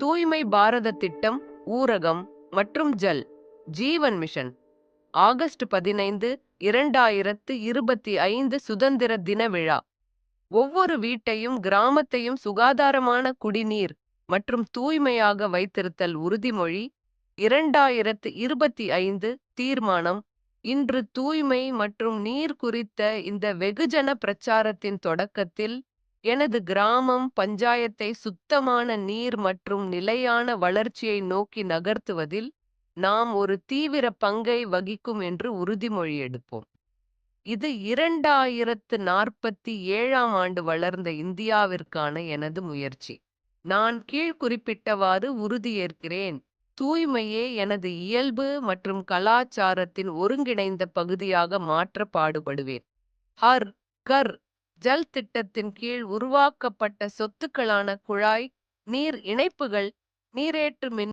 தூய்மை பாரத திட்டம், ஊரகம் மற்றும் ஜல் ஜீவன் மிஷன். ஆகஸ்ட் 15, 2025 சுதந்திர தின விழா. ஒவ்வொரு வீட்டையும் கிராமத்தையும் சுகாதாரமான குடிநீர் மற்றும் தூய்மையாக வைத்திருத்தல் உறுதிமொழி. 2025 தீர்மானம். இன்று தூய்மை மற்றும் நீர் குறித்த இந்த வெகுஜன பிரச்சாரத்தின் தொடக்கத்தில், எனது கிராமம் பஞ்சாயத்தை சுத்தமான நீர் மற்றும் நிலையான வளர்ச்சியை நோக்கி நகர்த்துவதில் நாம் ஒரு தீவிர பங்கை வகிக்கும் என்று உறுதிமொழி எடுப்போம். இது 2047ஆம் ஆண்டு வளர்ந்த இந்தியாவிற்கான எனது முயற்சி. நான் கீழ் குறிப்பிட்டவாறு உறுதியேற்கிறேன். தூய்மையே எனது இயல்பு மற்றும் கலாச்சாரத்தின் ஒருங்கிணைந்த பகுதியாக மாற்ற பாடுபடுவேன். ஹர் கர் ஜல் திட்டத்தின் கீழ் உருவாக்கப்பட்ட சொத்துக்களான குழாய் நீர் இணைப்புகள், நீரேற்று மின்